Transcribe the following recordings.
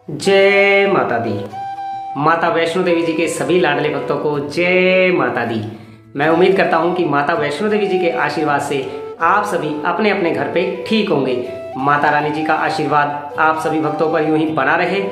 जय माता दी। माता वैष्णो देवी जी के सभी लाडले भक्तों को जय माता दी। मैं उम्मीद करता हूं कि माता वैष्णो देवी जी के आशीर्वाद से आप सभी अपने अपने घर पे ठीक होंगे। माता रानी जी का आशीर्वाद आप सभी भक्तों पर यूं ही बना रहे।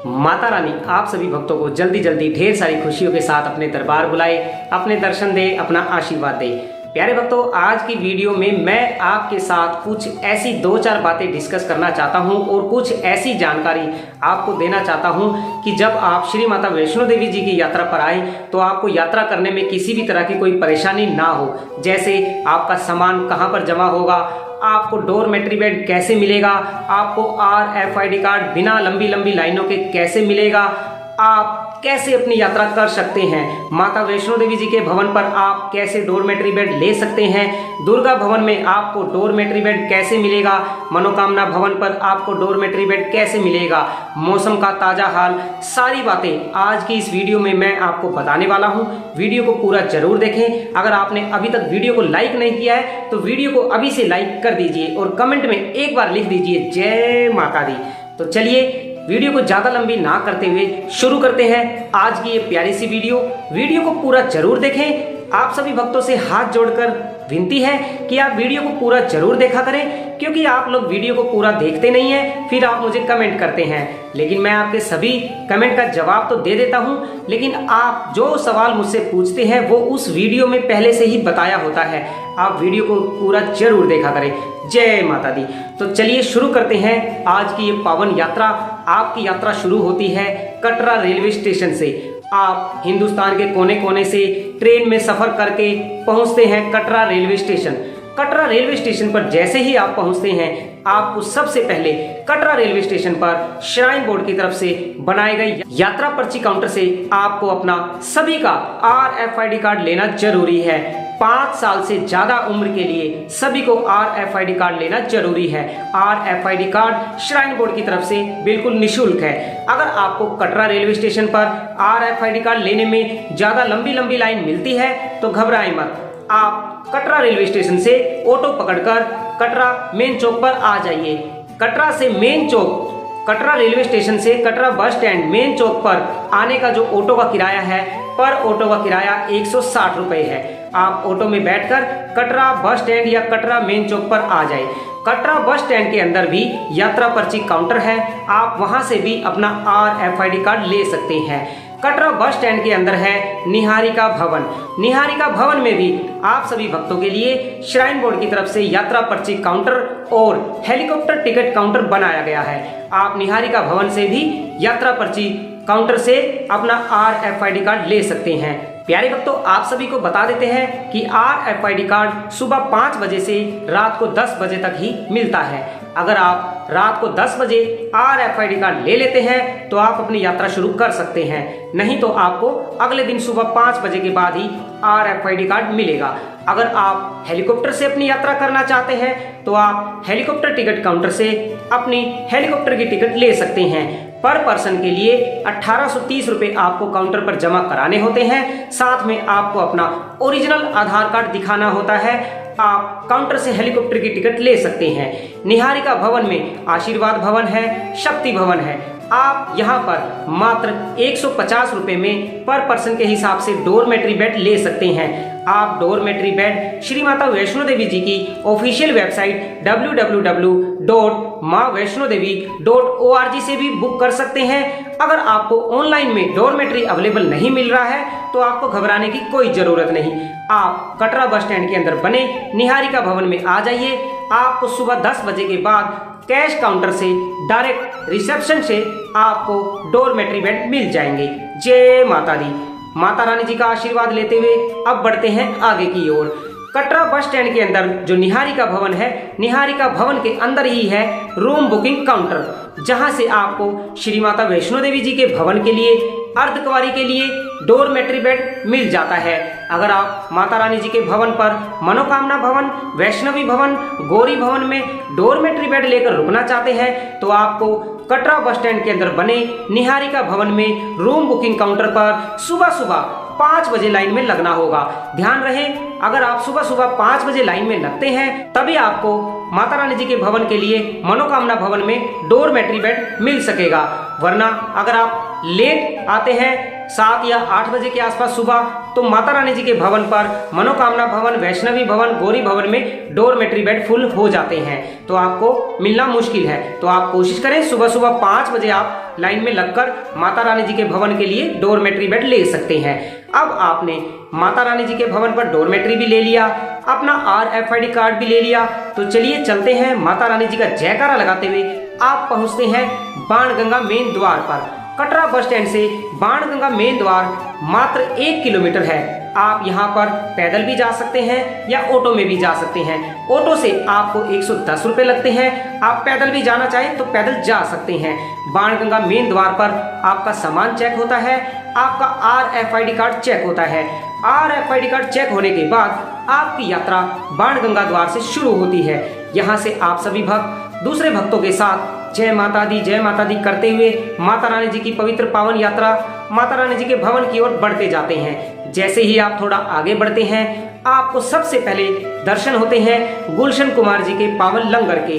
माता रानी आप सभी भक्तों को जल्दी जल्दी ढेर सारी खुशियों के साथ अपने दरबार बुलाए, अपने दर्शन दे, अपना आशीर्वाद दे। प्यारे भक्तों, आज की वीडियो में मैं आपके साथ कुछ ऐसी दो चार बातें डिस्कस करना चाहता हूं और कुछ ऐसी जानकारी आपको देना चाहता हूं कि जब आप श्री माता वैष्णो देवी जी की यात्रा पर आए तो आपको यात्रा करने में किसी भी तरह की कोई परेशानी ना हो। जैसे आपका सामान कहां पर जमा होगा, आपको डोरमेट्री बेड कैसे मिलेगा, आपको RFID कार्ड बिना लंबी लंबी लाइनों के कैसे मिलेगा, आप कैसे अपनी यात्रा कर सकते हैं, माता वैष्णो देवी जी के भवन पर आप कैसे डोरमेट्री बेड ले सकते हैं, दुर्गा भवन में आपको डोरमेट्री बेड कैसे मिलेगा, मनोकामना भवन पर आपको डोरमेट्री बेड कैसे मिलेगा, मौसम का ताजा हाल, सारी बातें आज की इस वीडियो में मैं आपको बताने वाला हूं। वीडियो को पूरा जरूर देखें। अगर आपने अभी तक वीडियो को लाइक नहीं किया है तो वीडियो को अभी से लाइक कर दीजिए और कमेंट में एक बार लिख दीजिए जय माता दी। तो चलिए वीडियो को ज्यादा लंबी ना करते हुए शुरू करते हैं आज की ये प्यारी सी वीडियो को पूरा जरूर देखें। आप सभी भक्तों से हाथ जोड़कर विनती है कि आप वीडियो को पूरा जरूर देखा करें, क्योंकि आप लोग वीडियो को पूरा देखते नहीं हैं, फिर आप मुझे कमेंट करते हैं। लेकिन मैं आपके सभी कमेंट का जवाब तो दे देता हूं, लेकिन आप जो सवाल मुझसे पूछते हैं वो उस वीडियो में पहले से ही बताया होता है। आप वीडियो को पूरा जरूर देखा करें। जय माता दी। तो चलिए शुरू करते हैं आज की ये पावन यात्रा। आपकी यात्रा शुरू होती है कटरा रेलवे स्टेशन से। आप हिंदुस्तान के कोने कोने से ट्रेन में सफर करके पहुंचते हैं Katra railway station. Katra railway station पर जैसे ही आप पहुंचते हैं, आपको सबसे पहले कटरा रेलवे स्टेशन पर श्राइन बोर्ड की तरफ से बनाए गए यात्रा पर्ची काउंटर से आपको अपना सभी का RFID कार्ड लेना जरूरी है। 5 साल से ज्यादा उम्र के लिए सभी को RFID कार्ड लेना जरूरी है। RFID कार्ड श्राइन बोर्ड की तरफ से बिल्कुल निःशुल्क है। अगर आपको कटरा रेलवे स्टेशन पर RFID कार्ड लेने में ज्यादा लंबी लंबी लाइन मिलती है तो घबराएं मत। आप कटरा रेलवे स्टेशन से ऑटो पकड़कर कटरा मेन चौक पर आ जाइए। कटरा से मेन चौक, कटरा रेलवे स्टेशन से कटरा बस स्टैंड मेन चौक पर आने का जो ऑटो का किराया है, पर ऑटो का किराया 160 रुपए है। आप ऑटो में बैठकर कटरा बस स्टैंड या कटरा मेन चौक पर आ जाए। कटरा बस स्टैंड के अंदर भी यात्रा पर्ची काउंटर है, आप वहां से भी अपना RFID कार्ड ले सकते हैं। कटरा बस स्टैंड के अंदर है निहारिका भवन। निहारिका भवन में भी आप सभी भक्तों के लिए श्राइन बोर्ड की तरफ से यात्रा पर्ची काउंटर और हेलीकॉप्टर टिकट काउंटर बनाया गया है। आप निहारिका भवन से भी यात्रा पर्ची काउंटर से अपना RFID कार्ड ले सकते हैं। प्यारे भक्तों, आप सभी को बता देते हैं कि RFID कार्ड सुबह 5 बजे से रात को 10 बजे तक ही मिलता है। अगर आप रात को 10 बजे RFID कार्ड ले लेते हैं तो आप अपनी यात्रा शुरू कर सकते हैं, नहीं तो आपको अगले दिन सुबह 5 बजे के बाद ही RFID कार्ड मिलेगा। अगर आप हेलीकॉप्टर से अपनी यात्रा करना चाहते हैं तो आप हेलीकॉप्टर टिकट काउंटर से अपनी हेलीकॉप्टर की टिकट ले सकते हैं। पर पर्सन के लिए 1830 रुपए आपको काउंटर पर जमा कराने होते हैं। साथ में आपको अपना ओरिजिनल आधार कार्ड दिखाना होता है। आप काउंटर से हेलीकॉप्टर की टिकट ले सकते हैं। निहारिका भवन में आशीर्वाद भवन है, शक्ति भवन है। आप यहाँ पर मात्र 150 रुपए में पर पर्सन के हिसाब से डोरमेट्री बेड ले सकते हैं। आप डोरमेट्री बेड श्री माता वैष्णो देवी जी की ऑफिशियल वेबसाइट www.maavaishnodevi.org से भी बुक कर सकते हैं। अगर आपको ऑनलाइन में डोरमेट्री अवेलेबल नहीं मिल रहा है तो आपको घबराने की कोई जरूरत नहीं। आप कटरा बस स्टैंड के अंदर बने निहारिका भवन में आ जाइए। आपको सुबह 10 बजे के बाद कैश काउंटर से डायरेक्ट रिसेप्शन से आपको डोरमेट्री बेड मिल जाएंगे। जय माता दी। माता रानी जी का आशीर्वाद लेते हुए अब बढ़ते हैं आगे की ओर। कटरा बस स्टैंड के अंदर जो निहारिका भवन है, निहारिका भवन के अंदर ही है रूम बुकिंग काउंटर, जहां से आपको श्री माता वैष्णो देवी जी के भवन के लिए अर्धकुंवारी के लिए डोरमेट्री बेड मिल जाता है। अगर आप माता रानी जी के भवन पर मनोकामना भवन, वैष्णवी भवन, गौरी भवन में डोरमेट्री बेड लेकर रुकना चाहते हैं तो आपको कटरा बस स्टैंड के अंदर बने निहारिका भवन में रूम बुकिंग काउंटर पर सुबह सुबह 5 बजे लाइन में लगना होगा। ध्यान रहे, अगर आप सुबह सुबह 5 बजे लाइन में लगते हैं तभी आपको माता रानी जी के भवन के लिए मनोकामना भवन में डोरमेट्री बेड मिल सकेगा। वरना अगर आप लेट आते हैं 7 या 8 बजे के आसपास सुबह, तो माता रानी जी के भवन पर मनोकामना भवन, वैष्णवी भवन, गौरी भवन में डोरमेट्री बेड फुल हो जाते हैं, तो आपको मिलना मुश्किल है। तो आप कोशिश करें सुबह सुबह 5 बजे आप लाइन में लगकर माता रानी जी के भवन के लिए डोरमेट्री बेड ले सकते हैं। अब आपने माता रानी जी के भवन पर डोरमेट्री भी ले लिया, अपना RFID कार्ड भी ले लिया, तो चलिए चलते हैं माता रानी जी का जयकारा लगाते हुए आप पहुंचते हैं बाणगंगा मेन द्वार पर। कटरा बस स्टैंड से बाणगंगा मेन द्वार मात्र 1 किलोमीटर है। आप यहाँ पर पैदल भी जा सकते हैं या ऑटो में भी जा सकते हैं। ऑटो से आपको 110 रुपये लगते हैं, आप पैदल भी जाना चाहें तो पैदल जा सकते हैं। बाणगंगा मेन द्वार पर आपका सामान चेक होता है, आपका RFID कार्ड चेक होता है। RFID कार्ड चेक होने के बाद आपकी यात्रा बाणगंगा द्वार से शुरू होती है। यहाँ से आप सभी भक्त दूसरे भक्तों के साथ जय माता दी करते हुए माता रानी जी की पवित्र पावन यात्रा माता रानी जी के भवन की ओर बढ़ते जाते हैं। जैसे ही आप थोड़ा आगे बढ़ते हैं, आपको सबसे पहले दर्शन होते हैं गुलशन कुमार जी के पावन लंगर के।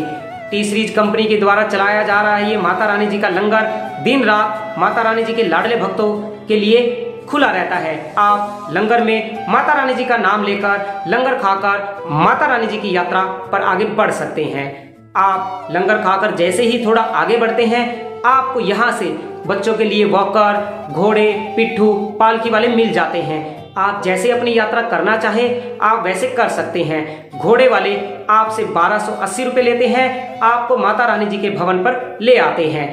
टी सीरीज कंपनी के द्वारा चलाया जा रहा है ये माता रानी जी का लंगर दिन रात माता रानी जी के लाडले भक्तों के लिए खुला रहता है। आप लंगर में माता रानी जी का नाम लेकर लंगर खाकर माता रानी जी की यात्रा पर आगे बढ़ सकते हैं। आप लंगर खाकर जैसे ही थोड़ा आगे बढ़ते हैं, आपको यहाँ से बच्चों के लिए वॉकर, घोड़े, पिट्ठू, पालकी वाले मिल जाते हैं। आप जैसे अपनी यात्रा करना चाहें आप वैसे कर सकते हैं। घोड़े वाले आपसे 1280 रुपये लेते हैं, आपको माता रानी जी के भवन पर ले आते हैं।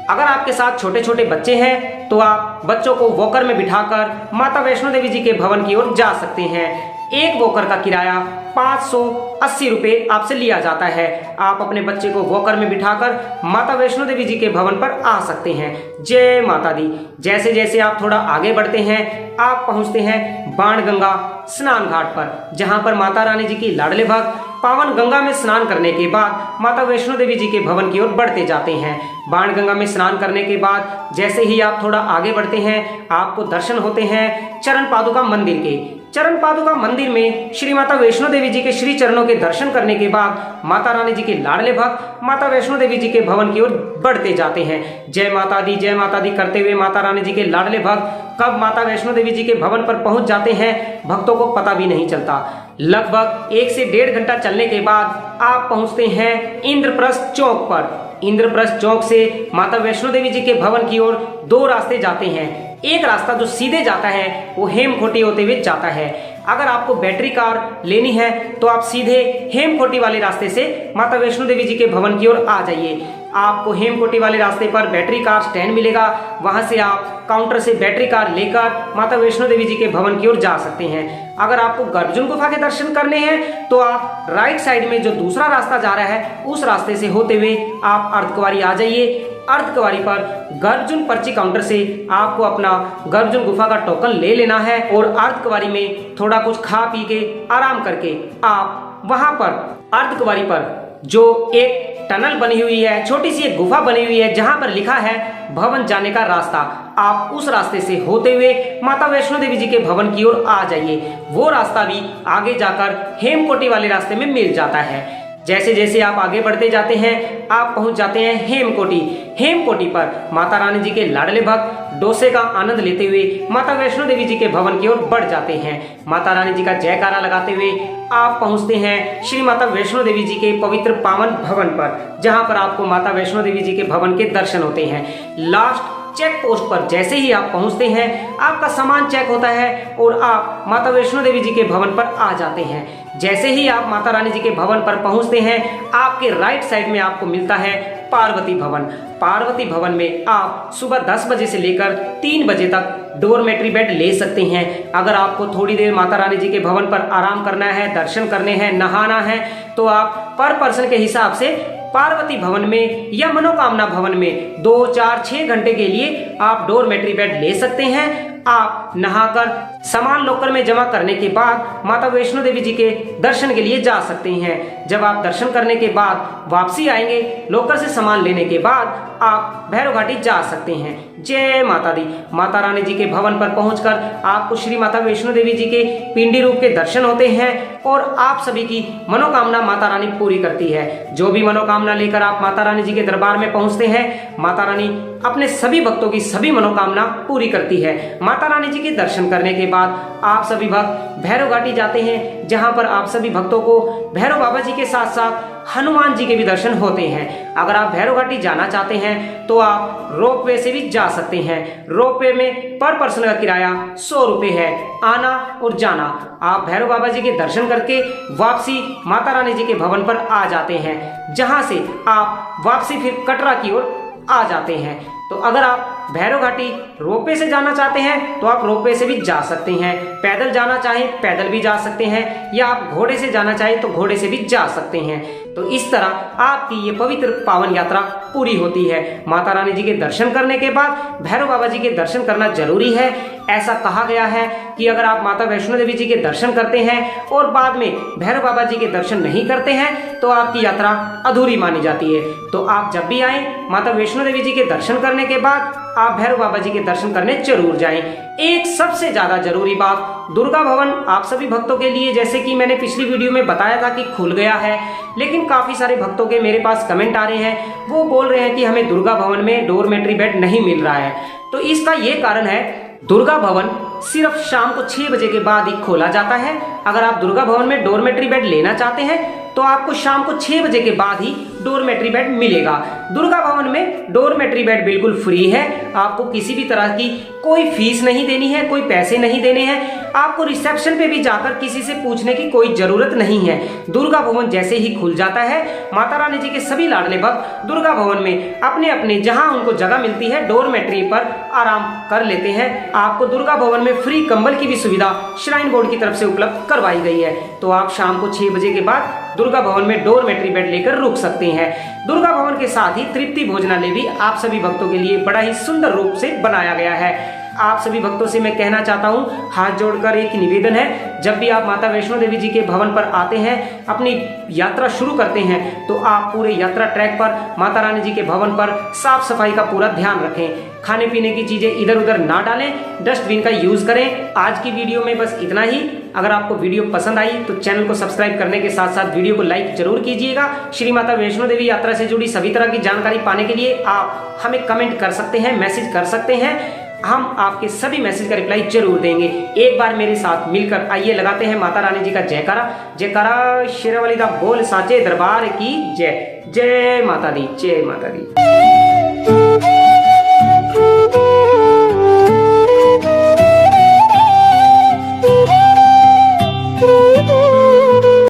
अगर आपके साथ छोटे छोटे बच्चे हैं तो आप बच्चों को वॉकर में बिठाकर माता वैष्णो देवी जी के भवन की ओर जा सकते हैं। एक वॉकर का किराया 580 रुपये आपसे लिया जाता है। आप अपने बच्चे को वॉकर में बिठाकर माता वैष्णो देवी जी के भवन पर आ सकते हैं। जय माता दी। जैसे जैसे आप थोड़ा आगे बढ़ते हैं, आप पहुंचते हैं बाणगंगा स्नान घाट पर, जहां पर माता रानी जी की लाडले भक्त पावन गंगा में स्नान करने के बाद माता वैष्णो देवी जी के भवन की ओर बढ़ते जाते हैं। बाणगंगा में स्नान करने के बाद जैसे ही आप थोड़ा आगे बढ़ते हैं, आपको दर्शन होते हैं चरण पादुका मंदिर के। चरण पादुका मंदिर में श्री माता वैष्णो देवी जी के श्री चरणों के दर्शन करने के बाद माता रानी जी के लाडले भक्त माता वैष्णो देवी जी के भवन की ओर बढ़ते जाते हैं। जय माता दी करते हुए माता रानी जी के लाडले भक्त कब माता वैष्णो देवी जी के भवन पर पहुंच जाते हैं, भक्तों को पता भी नहीं चलता। लगभग 1 से 1.5 घंटा चलने के बाद आप पहुंचते हैं इंद्रप्रस्थ चौक पर। इंद्रप्रस्थ चौक से माता वैष्णो देवी जी के भवन की ओर 2 रास्ते जाते हैं। एक रास्ता जो सीधे जाता है वो हेमखोटी होते हुए जाता है। अगर आपको बैटरी कार लेनी है तो आप सीधे हेमखोटी वाले रास्ते से माता वैष्णो देवी जी के भवन की ओर आ जाइए। आपको हेमखोटी वाले रास्ते पर बैटरी कार स्टैंड मिलेगा, वहां से आप काउंटर से बैटरी कार लेकर माता वैष्णो देवी जी के भवन की ओर जा सकते हैं। अगर आपको गर्भजन गुफा के दर्शन करने हैं तो आप राइट साइड में जो दूसरा रास्ता जा रहा है उस रास्ते से होते हुए आप अर्धकुंवारी आ जाइए। अर्धकुंवारी पर गर्भजन पर्ची काउंटर से आपको अपना गर्भजन गुफा का टोकन ले लेना है और अर्धकुंवारी में थोड़ा कुछ खा पी के आराम करके आप वहां पर अर्धकुंवारी पर जो एक टनल बनी हुई है, छोटी सी एक गुफा बनी हुई है जहां पर लिखा है भवन जाने का रास्ता, आप उस रास्ते से होते हुए माता वैष्णो देवी जी के भवन की ओर आ जाइए। वो रास्ता भी आगे जाकर हेमकोटी वाले रास्ते में मिल जाता है। जैसे जैसे आप आगे बढ़ते जाते हैं आप पहुंच जाते हैं हेमकोटी। हेमकोटी पर माता रानी जी के लाडले भक्त डोसे का आनंद लेते हुए माता वैष्णो देवी जी के भवन की ओर बढ़ जाते हैं। माता रानी जी का जयकारा लगाते हुए आप पहुंचते हैं श्री माता वैष्णो देवी जी के पवित्र पावन भवन पर, जहां पर आपको माता वैष्णो देवी जी के भवन के दर्शन होते हैं। लास्ट चेक पोस्ट पर जैसे ही आप पहुंचते हैं आपका सामान चेक होता है और आप माता वैष्णो देवी जी के भवन पर आ जाते हैं। जैसे ही आप माता रानी जी के भवन पर पहुंचते हैं आपके राइट साइड में आपको मिलता है पार्वती भवन। पार्वती भवन में आप सुबह 10 बजे से लेकर 3 बजे तक डोरमेट्री बेड ले सकते हैं। अगर आपको थोड़ी देर माता रानी जी के भवन पर आराम करना है, दर्शन करने हैं, नहाना है, तो आप पर पर्सन के हिसाब से पार्वती भवन में या मनोकामना भवन में 2, 4, 6 घंटे के लिए आप डोरमेट्री बेड ले सकते हैं। आप नहाकर सामान लॉकर में जमा करने के बाद माता वैष्णो देवी जी के दर्शन के लिए जा सकते हैं। जब आप दर्शन करने के बाद वापसी आएंगे, लॉकर से सामान लेने के बाद आप भैरव घाटी जा सकते हैं। जय माता दी। माता रानी जी के भवन पर पहुंचकर आपको श्री माता वैष्णो देवी जी के पिंडी रूप के दर्शन होते हैं और आप सभी की मनोकामना माता रानी पूरी करती है। जो भी मनोकामना लेकर आप माता रानी जी के दरबार में पहुंचते हैं, माता रानी अपने सभी भक्तों की सभी मनोकामना पूरी करती है। माता रानी जी के दर्शन करने के बाद आप सभी भक्त भैरव घाटी जाते हैं, जहां पर आप सभी भक्तों को भैरव बाबा जी के साथ साथ हनुमान जी के भी दर्शन होते हैं। अगर आप भैरव घाटी जाना चाहते हैं तो आप रोपवे से भी जा सकते हैं। रोपवे में पर पर्सन का किराया 100 रुपए है, आना और जाना। आप भैरव बाबा जी के दर्शन करके वापसी माता रानी जी के भवन पर आ जाते हैं, जहां से आप वापसी फिर कटरा की ओर आ जाते हैं। तो अगर आप भैरव घाटी रोपवे से जाना चाहते हैं तो आप रोपवे से भी जा सकते हैं, पैदल जाना चाहें पैदल भी जा सकते हैं, या आप घोड़े से जाना चाहें तो घोड़े से भी जा सकते हैं। तो इस तरह आपकी ये पवित्र पावन यात्रा पूरी होती है। माता रानी जी के दर्शन करने के बाद भैरव बाबा जी के दर्शन करना जरूरी है। ऐसा कहा गया है कि अगर आप माता वैष्णो देवी जी के दर्शन करते हैं और बाद में भैरव बाबा जी के दर्शन नहीं करते हैं तो आपकी यात्रा अधूरी मानी जाती है। तो आप जब भी आए माता वैष्णो देवी जी के दर्शन करने के बाद आप भैरव बाबा जी के दर्शन करने जरूर जाएं। एक सबसे ज्यादा जरूरी बात, दुर्गा भवन आप सभी भक्तों के लिए, जैसे कि मैंने पिछली वीडियो में बताया था कि खुल गया है, लेकिन काफी सारे भक्तों के मेरे पास कमेंट आ रहे हैं, वो बोल रहे हैं कि हमें दुर्गा भवन में डोरमेट्री बेड नहीं मिल रहा है। तो इसका ये कारण है, दुर्गा भवन सिर्फ शाम को 6 बजे के बाद ही खोला जाता है। अगर आप दुर्गा भवन में डोरमेट्री बेड लेना चाहते हैं तो आपको शाम को 6 बजे के बाद ही डोरमेट्री बेड मिलेगा। दुर्गा भवन में डोरमेट्री बेड बिल्कुल फ्री है, आपको किसी भी तरह की कोई फीस नहीं देनी है, कोई पैसे नहीं देने हैं। आपको रिसेप्शन पे भी जाकर किसी से पूछने की कोई जरूरत नहीं है। दुर्गा भवन जैसे ही खुल जाता है, माता रानी जी के सभी लाडले भक्त दुर्गा भवन में अपने अपने जहां उनको जगह मिलती है डोरमेट्री पर आराम कर लेते हैं। आपको दुर्गा भवन में फ्री कंबल की भी सुविधा श्राइन बोर्ड की तरफ से उपलब्ध करवाई गई है। तो आप शाम को 6 बजे के बाद दुर्गा भवन में डोरमेट्री बेड लेकर रुक सकते हैं। दुर्गा भवन के साथ ही तृप्ति भोजनालय भी आप सभी भक्तों के लिए बड़ा ही सुंदर रूप से बनाया गया है। आप सभी भक्तों से मैं कहना चाहता हूं, हाथ जोड़कर एक निवेदन है, जब भी आप माता वैष्णो देवी जी के भवन पर आते हैं, अपनी यात्रा शुरू करते हैं, तो आप पूरे यात्रा ट्रैक पर माता रानी जी के भवन पर साफ सफाई का पूरा ध्यान रखें। खाने पीने की चीजें इधर उधर ना डालें, डस्टबिन का यूज करें। आज की वीडियो में बस इतना ही। अगर आपको वीडियो पसंद आई तो चैनल को सब्सक्राइब करने के साथ साथ वीडियो को लाइक जरूर कीजिएगा। श्री माता वैष्णो देवी यात्रा से जुड़ी सभी तरह की जानकारी पाने के लिए आप हमें कमेंट कर सकते हैं, मैसेज कर सकते हैं, हम आपके सभी मैसेज का रिप्लाई जरूर देंगे। एक बार मेरे साथ मिलकर आइए लगाते हैं माता रानी जी का जयकारा। जयकारा शेरावाली दा बोल साचे दरबार की जय। जय माता दी, जय माता दी।